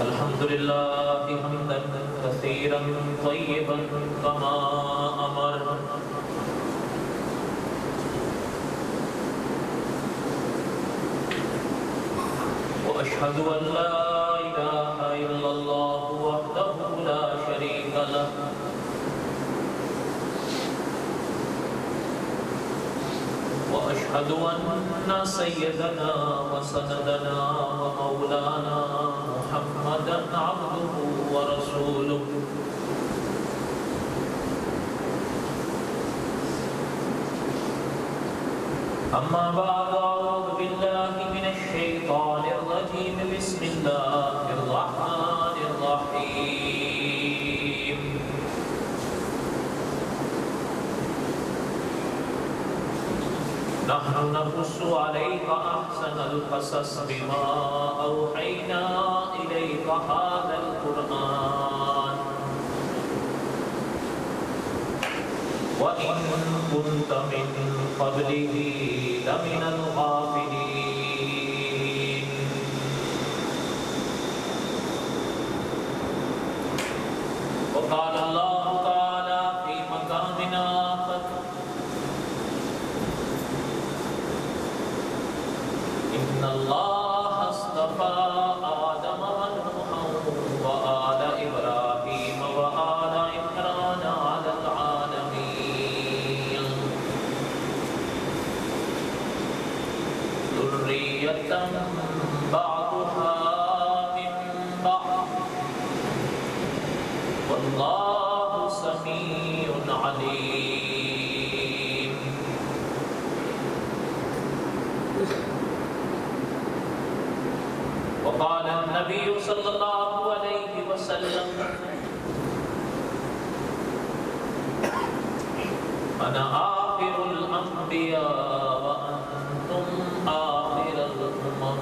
الحمد لله حمدا كثيرا طيبا كما أمر وأشهد أن لا إله إلا الله وحده لا شريك له وأشهد أن سيدنا وسندنا ومولانا محمدا عبده ورسوله أما بعد أعوذ بالله من الشيطان الرجيم بسم الله الرحمن الرحيم نحن نقص عليك أحسن القصص بما أوحينا إليك هذا القرآن وإن كنت من قبله لمن الغافلين وقال الله تعالى في مقام آخر إن الله اصطفى آدم ونوحا وآل إبراهيم وآل عمران على العالمين ذرية بعضها من بعض والله سميع عليم وقال النبي صلى الله عليه وسلم أنا آخر الأنبياء وأنتم آخر الأمم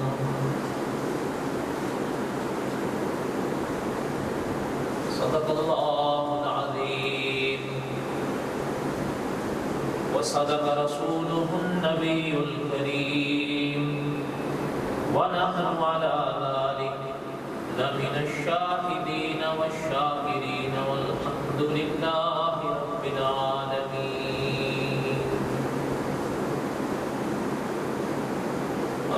صدق الله العظيم وصدق رسوله النبي الكريم ونحن على ذلك لمن الشاهدين والشاكرين والحمد لله رب العالمين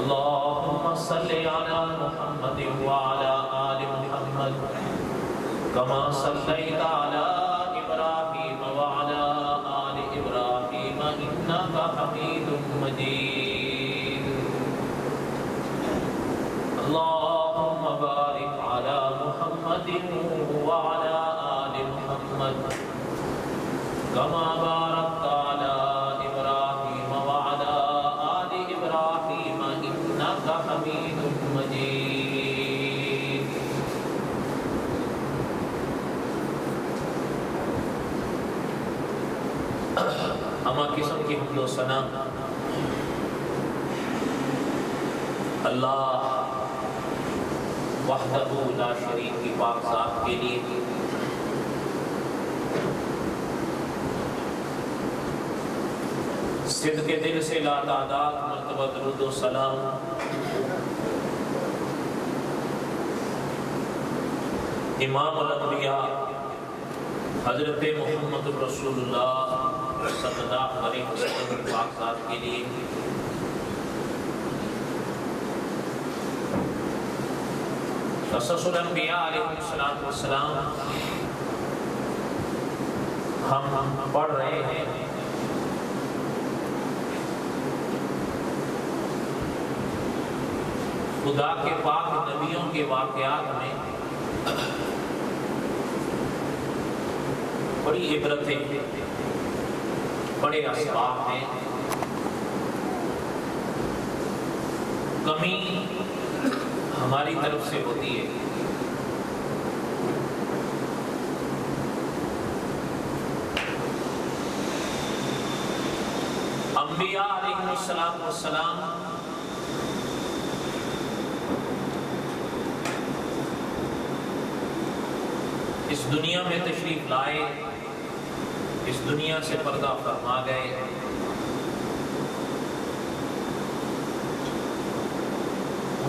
اللهم صل على محمد وعلى آل محمد كما صليت على إبراهيم وعلى آل إبراهيم إنك حميد مجيد اللهم بارك على محمد وعلى آل محمد كما باركت على إبراهيم وعلى آل إبراهيم إنك حميد مجيد اما قسم کی حمد و ثنا اللہ وحدہ لا شریک کی پاک ذات کے لیے صدق کے دل سے لا تعداد مرتبہ درود و سلام امام الانبیاء حضرت محمد رسول اللہ صلی اللہ علیہ وسلم کی پاک ذات کے لیے قصص الانبیاء علیہ السلام ہم پڑھ رہے ہیں خدا کے پاک نبیوں کے واقعات میں بڑی عبرتیں بڑے اسباب ہیں کمی ہماری طرف سے ہوتی ہے انبیاء علیہ السلام اس دنیا میں تشریف لائے، اس دنیا سے پردہ فرما گئے،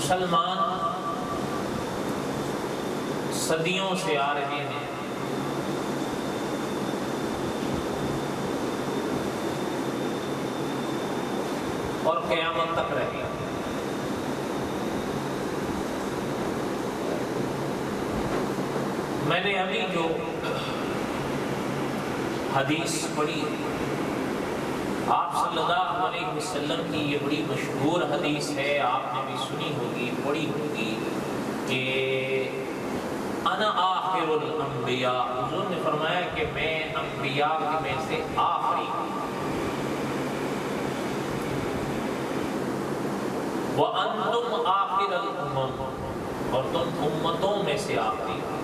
مسلمان صدیوں سے آ رہے ہیں اور قیامت تک رہے گا۔ میں نے ابھی جو حدیث پڑھی آپ صلی اللہ علیہ وسلم کی، یہ بڑی مشہور حدیث ہے، آپ نے بھی سنی ہوگی، پڑھی ہوگی کہ انا آخر الانبیاء، حضور نے فرمایا کہ میں انبیاء میں سے آخری ہوں، وَأَنْتُمْ آخر الامم، اور تم امتوں میں سے آخری ہو۔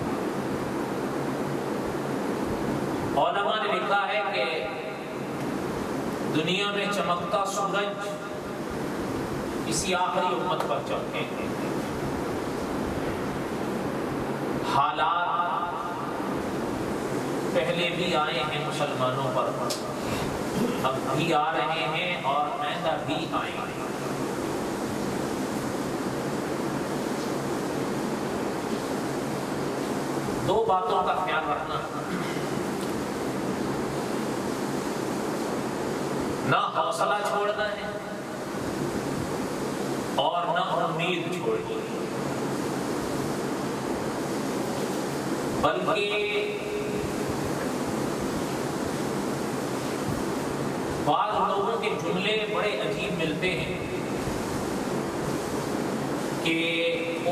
علماء نے لکھا ہے کہ دنیا میں چمکتا سورج اسی آخری امت پر چمکے گے۔ حالات پہلے بھی آئے ہیں مسلمانوں پر، اب بھی آ رہے ہیں اور آئندہ بھی آئیں گے۔ دو باتوں کا خیال رکھنا، نہ حوصلہ چھوڑنا ہے اور نہ امید چھوڑنی ہے، بلکہ بعض لوگوں کے جملے بڑے عجیب ملتے ہیں کہ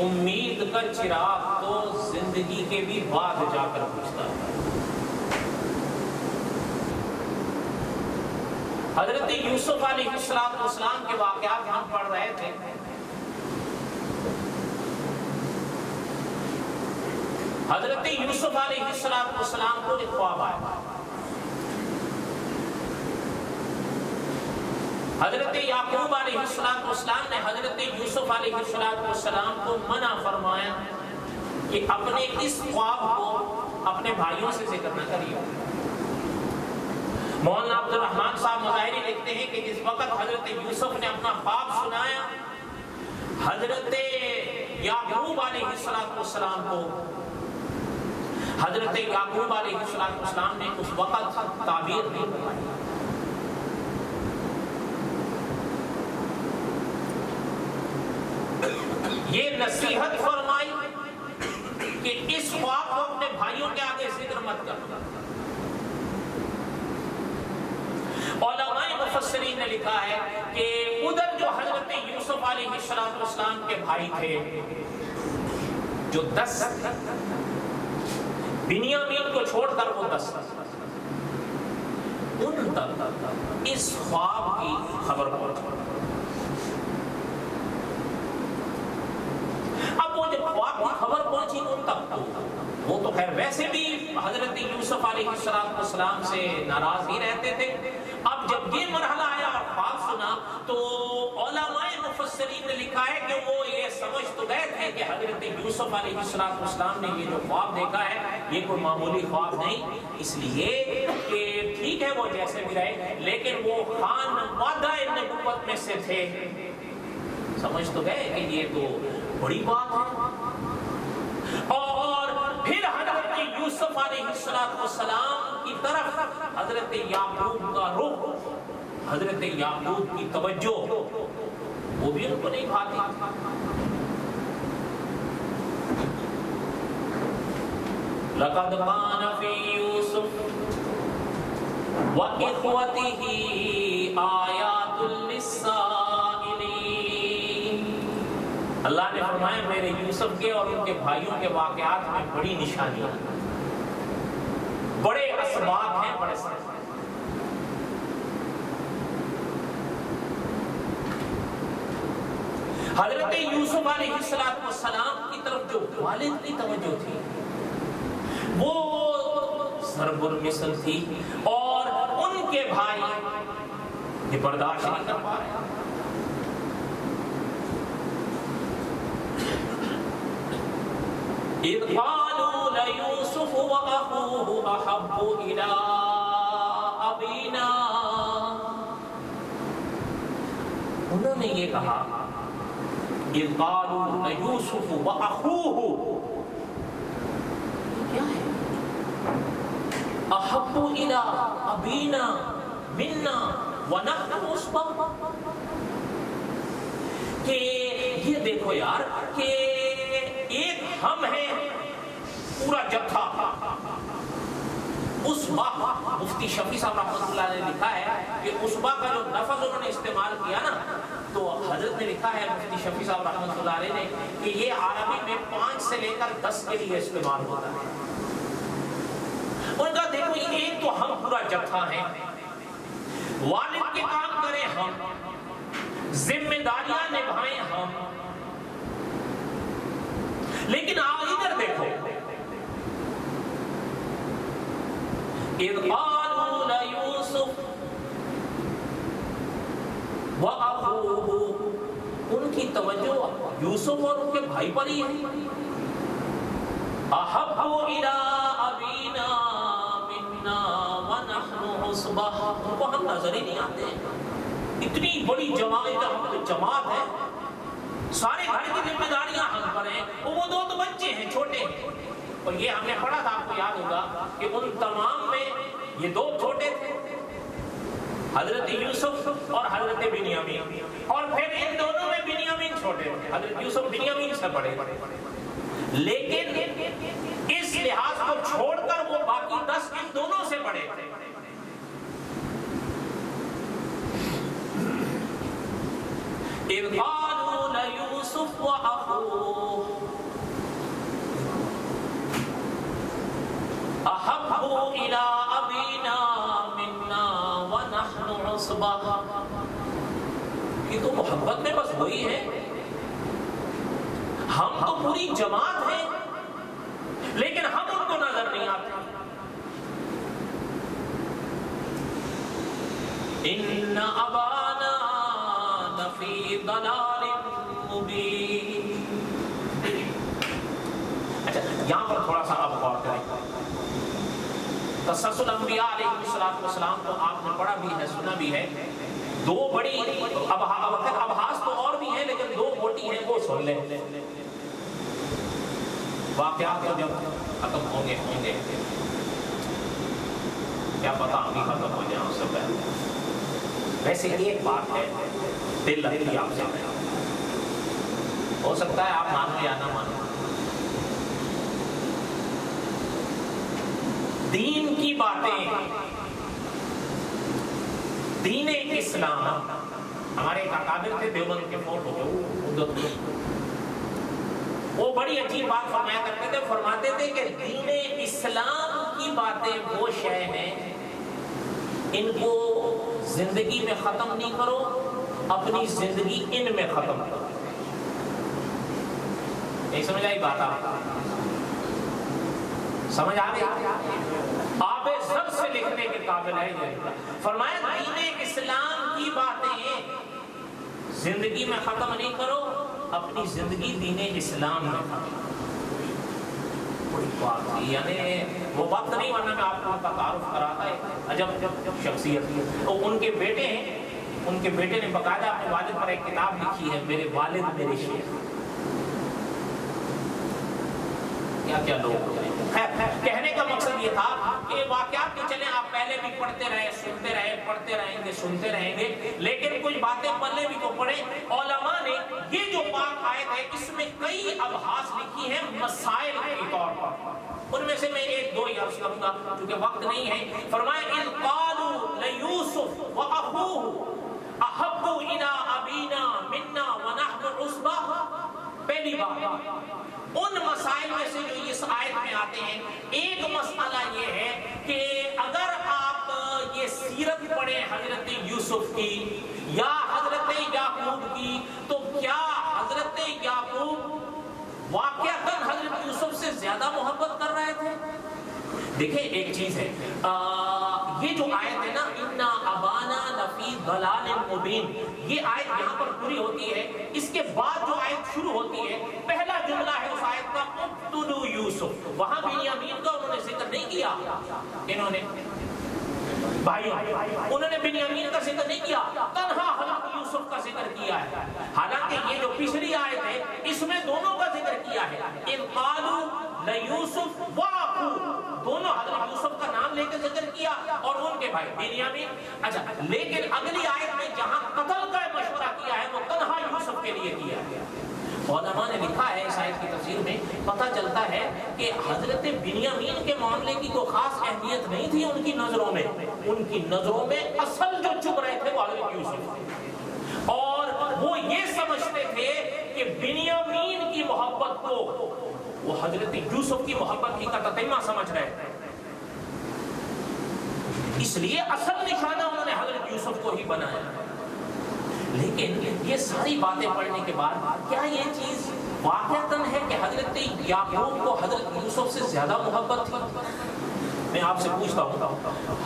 امید کا چراغ تو زندگی کے بھی بعد جا کر بجھتا ہے۔ حضرت یوسف علیہ السلام کے واقعات ہم پڑھ رہے تھے، حضرت یوسف علیہ السلام کو ایک خواب آیا، حضرت یعقوب علیہ السلام نے حضرت یوسف علیہ السلام کو منع فرمایا کہ اپنے اس خواب کو اپنے بھائیوں سے ذکر نہ کریے۔ مولانا عبد الرحمن صاحب مظاہری لکھتے ہیں کہ جس وقت حضرت یوسف نے اپنا خواب سنایا، حضرت یعقوب علیہ السلام کو حضرت یعقوب علیہ السلام نے اس وقت تعبیر نہیں بتائی۔ یہ نصیحت فرمائی کہ اس خواب کو اپنے بھائیوں کے آگے ذکر مت کرنا۔ علماء مفسرین نے لکھا ہے کہ ادھر جو حضرت یوسف علیہ السلام کے بھائی تھے، جو 10 بنیامین کو چھوڑ کر وہ 10 ان تک اس خواب کی خبر پہنچی۔ اب وہ جب خواب کی خبر پہنچی ان تک تو وہ تو خیر ویسے بھی حضرت یوسف علیہ السلام سے ناراض ہی رہتے تھے، اب جب یہ مرحلہ آیا اور خواب سنا تو علماء مفسرین نے لکھا ہے کہ وہ یہ سمجھ تو گئے تھے کہ حضرت یوسف علیہ السلام نے یہ جو خواب دیکھا ہے یہ کوئی معمولی خواب نہیں، اس لیے کہ ٹھیک ہے وہ جیسے بھی رہے لیکن وہ خانوادہ نبوت میں سے تھے، سمجھ تو گئے کہ یہ تو بڑی بات ہے۔ اور پھر حضرت یوسف علیہ السلام کی طرف حضرت یعقوب کا رخ، حضرت یعقوب کی توجہ وہ بھی ان کو نہیں بھاتی۔ لَقَدْ كَانَ فِي يُوسُفَ وَإِخْوَتِهِ آيَاتٌ لِلسَّائِلِينَ۔ اللہ نے فرمایا میرے یوسف کے اور ان کے بھائیوں کے واقعات میں بڑی نشانیاں، بڑے اسباب ہیں، بڑے سبب۔ حضرت یوسف علیہ السلام کی طرف جو والد کی توجہ تھی وہ ضرب المثل تھی، اور ان کے بھائی یہ برداشت نہیں کر پا رہے۔ اذ قالوا ليوسف واخوه احب الى ابينا، انہوں نے یہ کہا اذ قالوا لیوسف واخوہ، کیا ہے؟ احب الی ابینا منا ونحن عصبہ، کہ یہ دیکھو یار کہ ایک ہم ہیں پورا جتھا، عصبہ، مفتی شفیع صاحب رحمۃ اللہ نے لکھا ہے کہ عصبہ کا جو لفظ انہوں نے استعمال کیا نا، تو حضرت نے لکھا ہے مفتی شفیع صاحب رحمۃ اللہ علیہ نے کہ یہ عربی میں 5 سے لے کر 10 کے لیے استعمال ہوتا ہے۔ ان کا دیکھو ایک تو ہم پورا جتھا ہیں، والد کے کام کریں ہم، ذمہ داریاں نبھائیں ہم، لیکن آپ ادھر دیکھو، اذ قالوا لیوسف واخوہ، ان کی توجہ یوسف اور ان کے بھائی پر ہی ہے۔ احب الی ابینا منا ونحن عصبہ، ان کو ہم نظر ہی نہیں آتے ہیں، اتنی بڑی جماعت ہے، سارے گھر کی ذمہ داریاں ہم پر ہیں، وہ 2 تو بچے ہیں چھوٹے ہیں، اور یہ ہم نے پڑھا تھا، آپ کو یاد ہوگا کہ ان تمام میں یہ 2 چھوٹے تھے، حضرت یوسف اور حضرت بنیامین، اور پھر ان دونوں میں بنیامین چھوٹے تھے، حضرت یوسف بنیامین سے بڑے، لیکن اس لحاظ کو چھوڑ کر وہ باقی 10 ان دونوں سے بڑے تھے۔ اذ قالوا لیوسف واخوہ احب الی ابینا منا ونحن عصبہ، یہ تو محبت میں بس وہی ہے، ہم تو پوری جماعت ہیں لیکن ہم ان کو نظر نہیں آتے۔ ان ابانا لفی ضلال مبین۔ اچھا یہاں پر تھوڑا سا آپ غور کریں، تسلسل انبیاء علیہ السلام کو آپ نے پڑھا بھی ہے، سنا بھی ہے، 2 بڑی ابحاث تو اور بھی ہیں لیکن 2 موٹی ہیں، وہ سن لیں۔ واقعات تو جب ختم ہوں گے کیا پتا ہم بھی ختم ہو جائیں اس سے پہلے۔ ویسے ایک بات ہے دل لگتی آپ سے، ہو سکتا ہے آپ مانو یا نہ مانو، دین کی باتیں، دین اسلام، ہمارے ایک اکابر تھے دیوبند کے فوت ہو گئے، وہ بڑی عجیب بات فرمایا کرتے تھے، فرماتے تھے کہ دین اسلام کی باتیں وہ شے ہیں، ان کو زندگی میں ختم نہیں کرو، اپنی زندگی ان میں ختم کرو۔ نہیں سمجھ آئی بات؟ آپ سمجھ آ گئی؟ آب زر سے لکھنے کے قابل ہے یہ۔ فرمایا دین اسلام کی باتیں زندگی میں ختم نہیں کرو، اپنی زندگی دین اسلام میں ختم۔ بڑی بات تھی، یعنی وہ وقت نہیں، ورنہ میں آپ کو ان کا تعارف کراتا ہے، عجب شخصیت۔ ان کے بیٹے ہیں، ان کے بیٹے نے باقاعدہ اپنے والد پر ایک کتاب لکھی ہے، میرے والد میرے شیخ۔ کیا کیا لوگ، کہنے کا مقصد یہ تھا کہ واقعات کے چلیں آپ پہلے بھی پڑھتے رہے، سنتے رہے، پڑھتے رہیں گے، سنتے رہیں گے، لیکن کچھ باتیں پلے بھی تو پڑھیں۔ علماء نے یہ جو بات آیت ہے اس میں کئی ابحاث لکھی ہیں مسائل کے طور پر، ان میں سے میں 1-2 ہی عرض کروں گا کیونکہ وقت نہیں ہے۔ فرمایا اذ قالوا لیوسف واخوہ احب الی ابینا منا ونحن عصبہ۔ پہلی بات ان مسائل میں سے جو اس آیت میں آتے ہیں، ایک مسئلہ یہ ہے کہ اگر آپ یہ سیرت پڑھیں حضرت یوسف کی یا حضرت یعقوب کی، تو کیا حضرت یعقوب واقعتاً حضرت یوسف سے زیادہ محبت کر رہے تھے؟ دیکھیں ایک چیز ہے، یہ جو آیت ہے نا انا ابانا لفی ضلال مبین، یہ آیت یہاں پر پوری ہوتی ہے، اس کے بعد جو آیت شروع ہوتی ہے پہلا جملہ ہے اس آیت کا اقتلوا یوسف، وہاں بنیامین کا انہوں نے ذکر نہیں کیا، انہوں نے بھائیوں انہوں نے بنیامین کا ذکر نہیں کیا، تنہا حضرت یوسف کا ذکر کیا ہے. حالانکہ یہ جو پچھلی آیت ہے اس میں دونوں کا ذکر کیا ہے. اذ قالوا لیوسف واخوہ، دونوں حضرت یوسف کا نام لے کے ذکر کیا اور ان کے بھائی بنیامین. اچھا لیکن اگلی آیت میں جہاں قتل کا مشورہ کیا ہے وہ تنہا یوسف کے لیے کیا ہے. علماء نے لکھا ہے اس آیت کی تفسیر میں، پتہ چلتا ہے کہ حضرت بنیامین کے معاملے کی کوئی خاص اہمیت نہیں تھی ان کی نظروں میں. ان کی نظروں میں اصل جو چپ رہے تھے وہ حضرت یوسف، اور وہ یہ سمجھتے تھے کہ بنیامین کی محبت کو وہ حضرت یوسف کی محبت کی کا تتمہ سمجھ رہے تھے. اس لیے اصل نشانہ انہوں نے حضرت یوسف کو ہی بنایا. لیکن یہ ساری باتیں پڑھنے کے بعد کیا یہ چیز واقعتاً ہے کہ حضرت یعقوب کو حضرت یوسف سے زیادہ محبت تھی؟ میں آپ سے پوچھتا ہوں،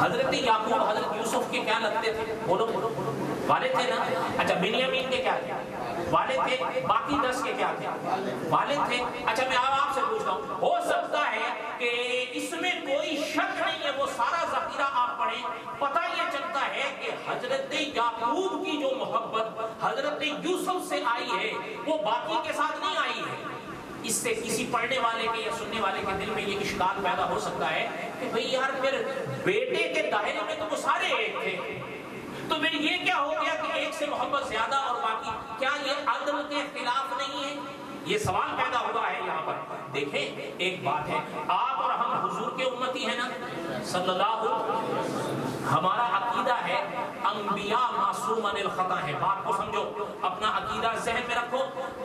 حضرت یعقوب حضرت یوسف کے کیا لگتے تھے؟ بولو والد تھے نا. اچھا بنیامین کے کیا تھے؟ والد تھے. باقی 10 کے کیا تھے؟ والد تھے. اچھا میں آپ سے پوچھتا ہوں، ہو سکتا ہے کہ اس میں کوئی شک نہیں ہے، وہ سارا ذخیرہ آپ پڑھیں، پتہ یہ چلتا ہے کہ حضرت یعقوب کی جو محبت حضرت یوسف سے آئی ہے وہ باقی کے ساتھ نہیں آئی ہے. اس سے کسی پڑھنے والے کے یا سننے والے کے دل میں یہ اشکال پیدا ہو سکتا ہے کہ بھئی یار پھر بیٹے کے دائرے میں تو وہ سارے ایک تھے، تو پھر یہ کیا ہو گیا کہ ایک سے محبت زیادہ اور باقی؟ کیا یہ عدل کے خلاف نہیں ہے؟ یہ سوال پیدا ہوا ہے یہاں پر. دیکھیں ایک بات ہے، آپ اور ہم حضور کے امتی ہیں نا صلی اللہ علیہ وسلم. ہمارا عقیدہ ہے انبیاء معصوم عن الخطا ہے. بات کو سمجھو، اپنا عقیدہ ذہن میں رکھو.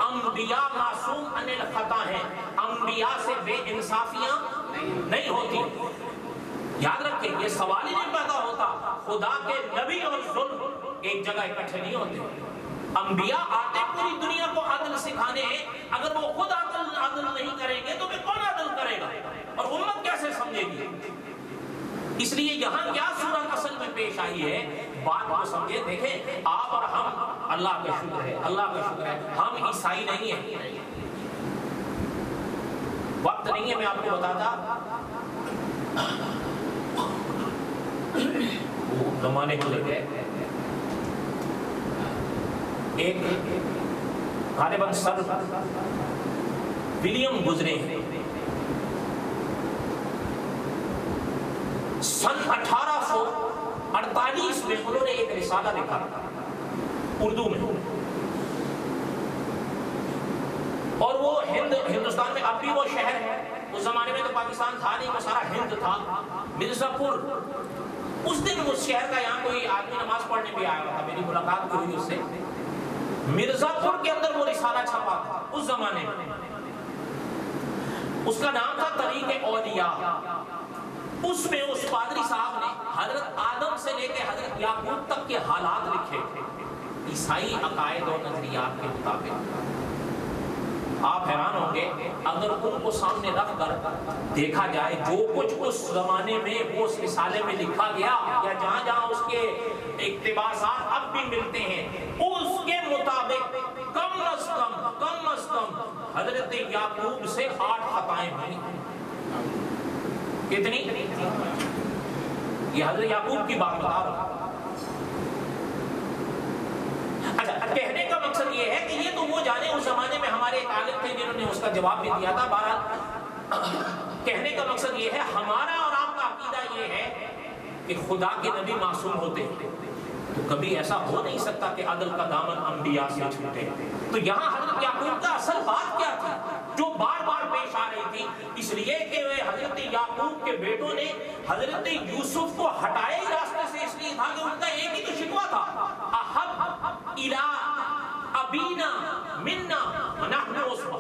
انبیاء معصوم عن الخطا ہے، انبیاء سے بے انصافیاں نہیں ہوتی. یاد رکھیں یہ سوال ہی نہیں پیدا ہوتا. خدا کے نبی اور ظلم ایک جگہ اکٹھے نہیں ہوتے. انبیاء آتے پوری دنیا کو عدل سکھانے ہیں، اگر وہ خود عدل نہیں کریں گے تو پھر کون عدل کرے گا اور امت کیسے سمجھے گی؟ اس لیے یہاں کیا صورت اصل میں پیش آئی ہے، بات کو سمجھے. دیکھیں آپ اور ہم، اللہ کا شکر ہے، اللہ کا شکر ہے ہم عیسائی نہیں ہیں. وقت نہیں ہے میں آپ کو بتاتا، زمانے گزر گئے. ایک غالباً سر ولیم گزرے ہیں، سن 1848 میں انہوں نے ایک رسالہ لکھا اردو میں، اور وہ ہندوستان میں اب بھی وہ شہر ہے. اس زمانے میں تو پاکستان تھا نہیں، وہ سارا ہند تھا. مرزا پور، اس دن اس شہر کا یہاں کوئی آدمی نماز پڑھنے بھی آیا تھا، میری ملاقات ہوئی اس سے. مرزا پور کے اندر وہ رسالہ چھپا تھا اس زمانے میں. اس کا نام تھا طریق اولیاء. اس میں اس پادری صاحب نے حضرت آدم سے لے کے حضرت یعقوب تک کے حالات لکھے عیسائی عقائد و نظریات کے مطابق. آپ حیران ہوں گے اگر ان کو سامنے رکھ کر دیکھا جائے جو کچھ اس زمانے میں وہ اس رسالے میں لکھا گیا یا جہاں جہاں اس کے اقتباسات اب بھی ملتے ہیں، اس کے مطابق کم از کم حضرت یعقوب سے 8 خطائیں ہوئی. کتنی؟ یہ حضرت یعقوب کی بات بتا رہا ہوں. اچھا کہنے کا مقصد یہ ہے کہ یہ تو وہ جانے اس زمانے میں ہمارے ایک عالم تھے جنہوں نے اس کا جواب بھی دیا تھا. بہرحال کہنے کا مقصد یہ ہے ہمارا اور آپ کا عقیدہ یہ ہے کہ خدا کے نبی معصوم ہوتے ہیں، تو کبھی ایسا ہو نہیں سکتا کہ عدل کا دامن انبیاء سے چھوٹے. تو یہاں حضرت یعقوب کا اصل بات کیا تھی جو بار بار پیش آ رہی تھی؟ اس لیے کہ حضرت یعقوب کے بیٹوں نے حضرت یوسف کو ہٹائے ہی راستے سے، اس لیے تھا کہ ان کا ایک ہی تو شکوہ تھا، احب الی ابینا منا ونحن عصبہ.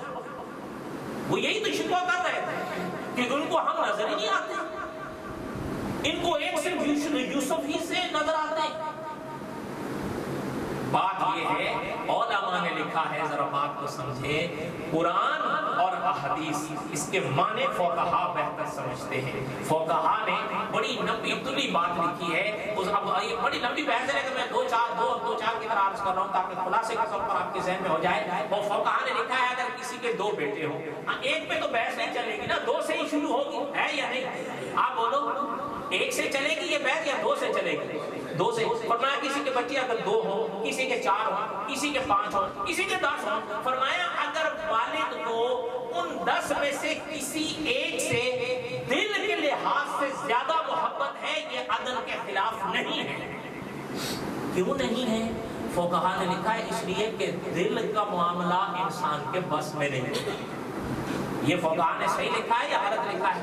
وہ یہی تو شکوہ کر رہے تھے کہ ان کو ہم نظر ہی نہیں آتے، ان کو ایک صرف یوسف ہی سے نظر آتے ہیں. بات یہ ہے علماء نے لکھا ہے، ذرا بات کو سمجھے، قرآن اور احادیث اس کے معنی فقہا بہتر سمجھتے ہیں. فقہا نے بڑی لمبی تلی بات لکھی ہے. اب یہ بڑی لمبی بحث ہے کہ میں دو چار کی طرح عرض کر رہا ہوں تاکہ خلاصے کے طور پر آپ کے ذہن میں ہو جائے. اور فقہا نے لکھا ہے اگر کسی کے 2 بیٹے ہوں، ایک پہ تو بحث نہیں چلے گی نا، 2 سے ہی شروع ہوگی، ہے یا نہیں؟ آپ بولو ایک سے چلے گی یہ بحث یا 2 سے چلے دو سے فرمایا کسی کے بچے اگر 2 ہوں، کسی کے 4 ہوں، کسی کے 5 ہوں، کسی کے 10 ہوں، فرمایا اگر والد کو ان 10 میں سے کسی ایک سے دل کے لحاظ سے زیادہ محبت ہے، یہ عدل کے خلاف نہیں ہے۔ کیوں نہیں ہے؟ فقہا نے لکھا ہے اس لیے کہ دل کا معاملہ انسان کے بس میں نہیں ہوتا۔ یہ فقہا نے صحیح لکھا ہے یا غلط لکھا ہے؟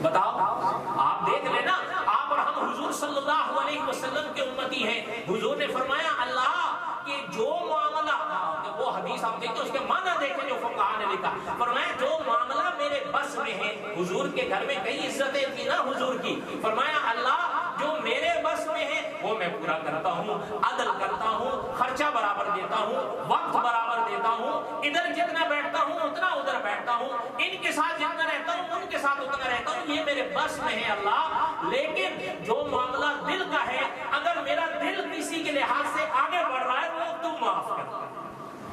بتاؤ، آپ دیکھ لینا، آپ اور ہم حضور صلی اللہ علیہ وسلم کے امتی ہیں۔ حضور نے فرمایا اللہ کہ جو معاملہ، وہ حدیث آپ دیکھیں اس کے معنی دیکھیں جو فقہا نے لکھا، فرمایا جو معاملہ میرے بس میں ہے، حضور کے گھر میں کئی عزتیں تھی نا حضور کی، فرمایا اللہ جو میرے بس میں ہے وہ میں پورا کرتا ہوں، عدل کرتا ہوں، خرچہ برابر دیتا ہوں، وقت برابر دیتا ہوں، ادھر جتنا بیٹھتا ہوں اتنا ادھر بیٹھتا ہوں، ان کے ساتھ جتنا رہتا ہوں ان کے ساتھ اتنا رہتا ہوں، یہ میرے بس میں ہے اللہ۔ لیکن جو معاملہ دل کا ہے، اگر میرا دل کسی کے لحاظ سے آگے بڑھ رہا ہے وہ تم معاف کر،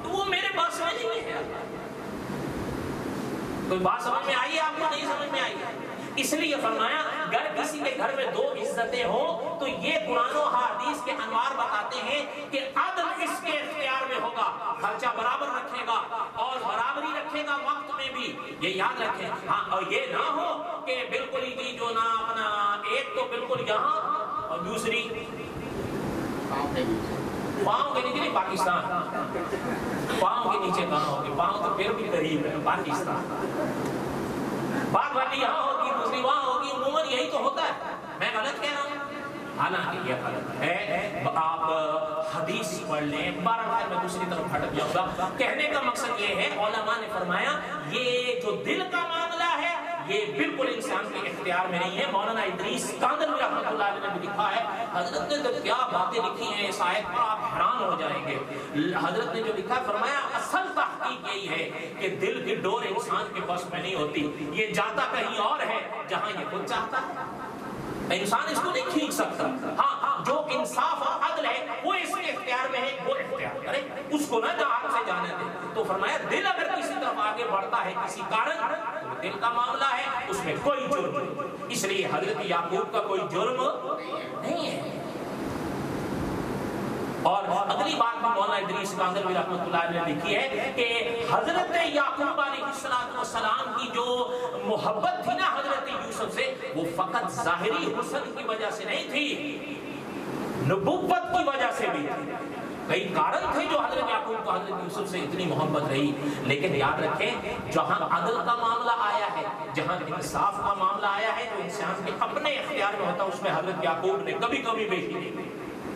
تو وہ میرے بس میں نہیں ہے۔ کوئی بات سمجھ میں آئی ہے آپ کو؟ نہیں سمجھ میں آئی ہے؟ اس لیے فرمایا اگر کسی کے گھر میں 2 عزتیں ہوں تو یہ قرآن و حدیث کے انوار بتاتے ہیں کہ عدل اس کے اختیار میں ہوگا، خرچہ برابر رکھے گا اور برابری رکھے گا وقت میں بھی، یہ یاد رکھیں۔ ہاں، اور یہ نہ ہو کہ بالکل ہی جو نا اپنا ایک تو بالکل یہاں اور دوسری پاؤں کے نیچے، نہیں پاکستان، پاؤں کے نیچے کہاں ہوگی؟ پاؤں تو پھر بھی قریب ہے پاکستان، بات والی یہاں ہوگی دوسری وہاں ہوگی، عموماً یہی تو ہوتا ہے۔ میں غلط کہہ رہا ہوں؟ حالانکہ یہ غلط ہے۔ آپ حدیث پڑھ لیں، بارہ میں دوسری طرف ہٹ جاؤں گا۔ کہنے کا مقصد یہ ہے، علماء نے فرمایا یہ جو دل کا معاملہ ہے یہ بالکل انسان کے اختیار میں نہیں ہے۔ مولانا ادریس کاندلوی رحمۃ اللہ علیہ نے بھی لکھا ہے، حضرت نے تو کیا باتیں لکھی ہیں اس آیت پر، آپ حیران ہو جائیں گے۔ حضرت نے جو لکھا فرمایا اصل تحقیق یہی ہے کہ دل کی ڈور انسان کے بس میں نہیں ہوتی، یہ جاتا کہیں اور ہے جہاں یہ خود چاہتا ہے، انسان اس کو نہیں کھینچ سکتا۔ ہاں، جو انصاف اور عدل ہے وہ اس کے اختیار میں ہے، وہ اختیار کرے، اس کو نہ جہاں سے جانے دے۔ تو فرمایا دل اگر کسی طرف آگے بڑھتا ہے کسی کارن، تو دل کا معاملہ ہے، اس میں کوئی جرم نہیں۔ اس لیے حضرت یعقوب کا کوئی جرم نہیں ہے۔ اور اگلی بات بھی مولانا ادریس کاندلوی رحمۃ اللہ علیہ نے لکھی ہے کہ حضرت یعقوب علیہ السلام کی جو محبت تھی نا حضرت یوسف سے، وہ فقط ظاہری حسن کی وجہ سے نہیں تھی، نبوت کی وجہ سے بھی تھی۔ کئی کارن تھے جو حضرت یعقوب کو حضرت یوسف سے اتنی محبت رہی، لیکن یاد رکھیں جہاں عدل کا معاملہ آیا ہے، جہاں انصاف کا معاملہ آیا ہے، جو انسان کے اپنے اختیار میں ہوتا ہے، اس میں حضرت یعقوب نے کبھی کبھی بیٹھی نہیں کی۔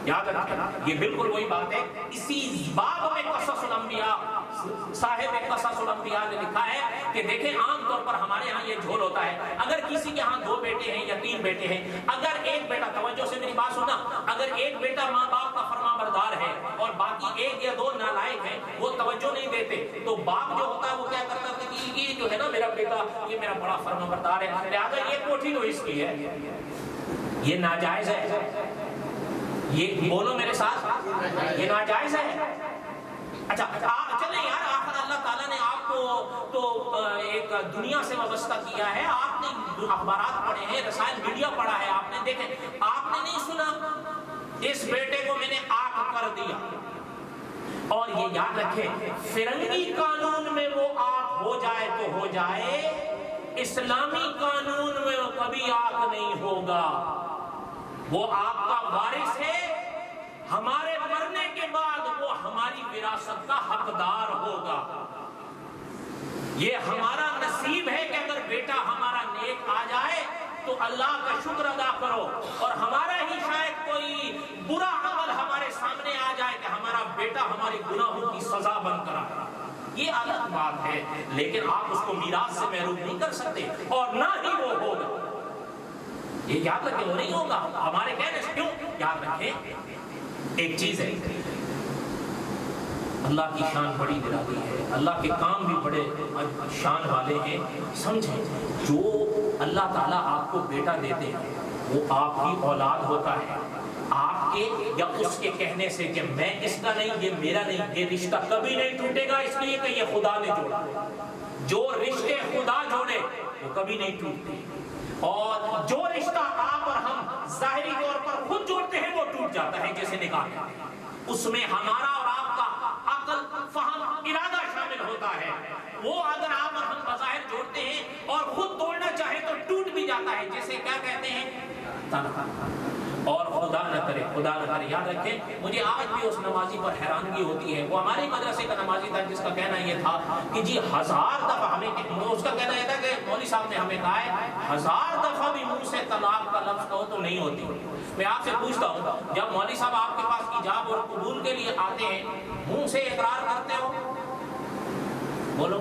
یاد رکھیں، یہ بالکل وہی بات ہے۔ اسی باب میں قصص الانبیاء، صاحب قصص الانبیاء نے لکھا ہے کہ دیکھیں عام طور پر ہمارے ہاں یہ جھول ہوتا ہے، اگر کسی کے ہاں 2 بیٹے ہیں یا 3 بیٹے ہیں، اگر ایک بیٹا، توجہ سے میری بات سننا، اگر ایک بیٹا ماں باپ کا فرما بردار ہے اور باقی 1 یا 2 نالائق ہیں، وہ توجہ نہیں دیتے، تو باپ جو ہوتا ہے وہ کیا کرتا ہے کہ یہ جو ہے نا میرا بیٹا، یہ میرا بڑا فرما بردار ہے، لہٰذا یہ کوٹھی تو اس کی ہے، یہ ناجائز ہے۔ یہ بولو میرے ساتھ، یہ ناجائز ہے۔ اچھا چلیں یار، آخر اللہ تعالیٰ نے آپ کو تو ایک دنیا سے وابستہ کیا ہے، آپ نے اخبارات پڑھے ہیں، رسائل میڈیا پڑھا ہے، آپ نے دیکھیں، آپ نے نہیں سنا اس بیٹے کو میں نے آنکھ کر دیا، اور یہ یاد رکھیں فرنگی قانون میں وہ آنکھ ہو جائے تو ہو جائے، اسلامی قانون میں وہ کبھی آنکھ نہیں ہوگا، وہ آپ کا وارث ہے، ہمارے مرنے کے بعد وہ ہماری وراثت کا حقدار ہوگا۔ یہ ہمارا نصیب ہے کہ اگر بیٹا ہمارا نیک آ جائے تو اللہ کا شکر ادا کرو، اور ہمارا ہی شاید کوئی برا عمل ہمارے سامنے آ جائے کہ ہمارا بیٹا ہماری گناہوں کی سزا بن کر آئے، یہ الگ بات ہے، لیکن آپ اس کو میراث سے محروم نہیں کر سکتے، اور نہ ہی وہ ہوگا۔ یہ یاد رکھیں، وہ نہیں ہوگا ہمارے کہنے سے۔ کیوں؟ یاد رکھیں ایک چیز ہے، اللہ کی شان بڑی نرالی ہے، اللہ کے کام بھی بڑے شان والے ہیں۔ سمجھیں، جو اللہ تعالیٰ آپ کو بیٹا دیتے ہیں وہ آپ کی اولاد ہوتا ہے، آپ کے یا اس کے کہنے سے کہ میں اس کا نہیں، یہ میرا نہیں، یہ رشتہ کبھی نہیں ٹوٹے گا، اس لیے کہ یہ خدا نے جوڑا۔ جو رشتے خدا جوڑے وہ کبھی نہیں ٹوٹتے، اور جو رشتہ آپ اور ہم ظاہری طور پر خود جوڑتے ہیں وہ ٹوٹ جاتا ہے جیسے نکاح ہے، اس میں ہمارا اور آپ کا عقل، فہم، ارادہ شامل ہوتا ہے۔ وہ اگر آپ اور ہم بظاہر جوڑتے ہیں اور خود توڑنا چاہے تو ٹوٹ بھی جاتا ہے، جیسے کیا کہتے ہیں طلاق۔ اور خدا نہ کرے، خدا نہ کرے، یاد رکھیں، مجھے آج بھی اس نمازی پر حیرانگی ہوتی ہے۔ وہ ہمارے مدرسے کا نمازی تھا جس کا کہنا یہ تھا کہ جی 1000 دفعہ ہمیں، اس کا کہنا یہ تھا کہ مولوی صاحب نے ہمیں کہا ہے 1000 دفعہ بھی منہ سے طلاق کا لفظ کہو تو نہیں ہوتی۔ میں آپ سے پوچھتا ہوں، جب مولوی صاحب آپ کے پاس ایجاب اور قبول کے لیے آتے ہیں، منہ سے اقرار کرتے ہو؟ بولو،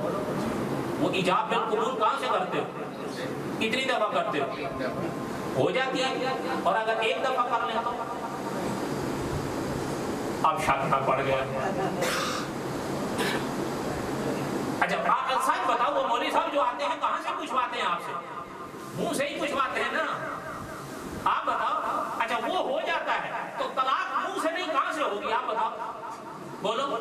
وہ ایجاب بل قبول کہاں سے کرتے ہو؟ کتنی دفعہ کرتے ہو جاتی ہے؟ اور اگر ایک دفعہ کر لیں تو اب شک نہ پڑ گیا۔ اچھا سچ بتاؤ، وہ مولوی صاحب جو آتے ہیں کہاں سے پوچھواتے ہیں آپ سے؟ منہ سے ہی پوچھواتے ہیں نا، آپ بتاؤ۔ اچھا وہ ہو جاتا ہے تو طلاق منہ سے نہیں کہاں سے ہوگی؟ آپ بتاؤ، بولو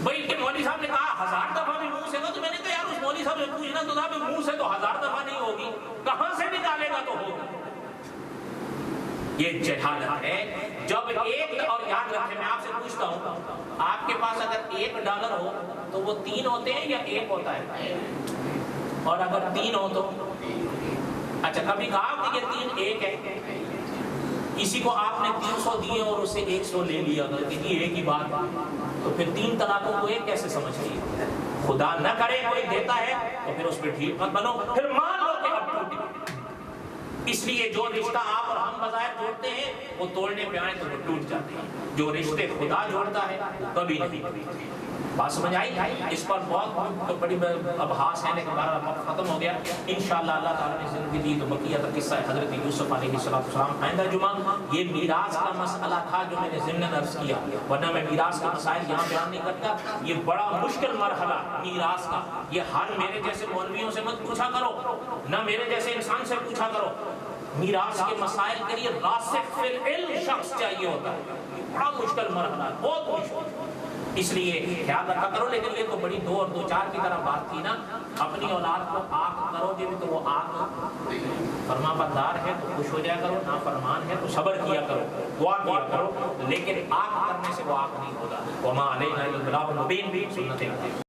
بھائی کہ مولوی صاحب نے کہا 1000 دفعہ بھی منہ سے ہو، تو میں نے کہا یار اس مولوی صاحب سے پوچھنا تو تھا، منہ سے تو 1000 دفعہ نہیں ہوگی، کہاں سے نکالے گا تو ہوگی۔ یہ جہالت ہے۔ جب ایک، اور یاد رکھیں میں آپ سے پوچھتا ہوں، آپ کے پاس اگر $1 ہو تو وہ 3 ہوتے ہیں یا 1 ہوتا ہے؟ اور اگر 3 ہو تو اچھا کبھی کہا کہ یہ 3 1 ہے؟ کسی کو آپ نے 300 دیے اور اسے 100 لے لیا کہ یہ ایک ہی بات، تو پھر 3 طلاقوں کو ایک کیسے سمجھتی ہے؟ خدا نہ کرے کوئی دیتا ہے تو پھر اس پہ ٹھیک مت بنو، پھر مان لو کہ اب ٹوٹ گئی۔ اس لیے جو رشتہ آپ اور ہم بظاہر جوڑتے ہیں وہ توڑنے پہ آئے تو وہ ٹوٹ جاتے ہیں، جو رشتے خدا جوڑتا ہے وہ کبھی نہیں ٹوٹتے۔ بات سمجھ آئی؟ اس پر بہت بڑی ابحاث ہے لیکن بہرحال وقت ختم ہو گیا۔ انشاءاللہ اللہ تعالیٰ نے زندگی دی تو بقیہ تک قصہ حضرت یوسف علیہ السلام آئندہ جمعہ۔ یہ میراث کا مسئلہ تھا جو میں نے ضمن عرض کیا، ورنہ میں میراث کے مسائل یہاں بیان نہیں کرتا۔ یہ بڑا مشکل مرحلہ میراث کا، یہ ہر میرے جیسے مولویوں سے مت پوچھا کرو، نہ میرے جیسے انسان سے پوچھا کرو۔ میراث کے مسائل کے لیے راسخ فی العلم شخص چاہیے ہوتا ہے، یہ بڑا مشکل مرحلہ ہے، بہت مشکل۔ اس لیے خیال رکھا کرو، لیکن یہ تو بڑی 2 اور 2 4 کی طرح بات تھی نا۔ اپنی اولاد کو آنکھ کرو گے بھی تو وہ آنکھ فرما بردار ہے تو خوش ہو جایا کرو، نا فرمان ہے تو صبر کیا کرو، دعا کیا کرو، لیکن آنکھ کرنے سے وہ آنکھ نہیں ہوگا۔ وما علینا الا البلاغ المبین، سنت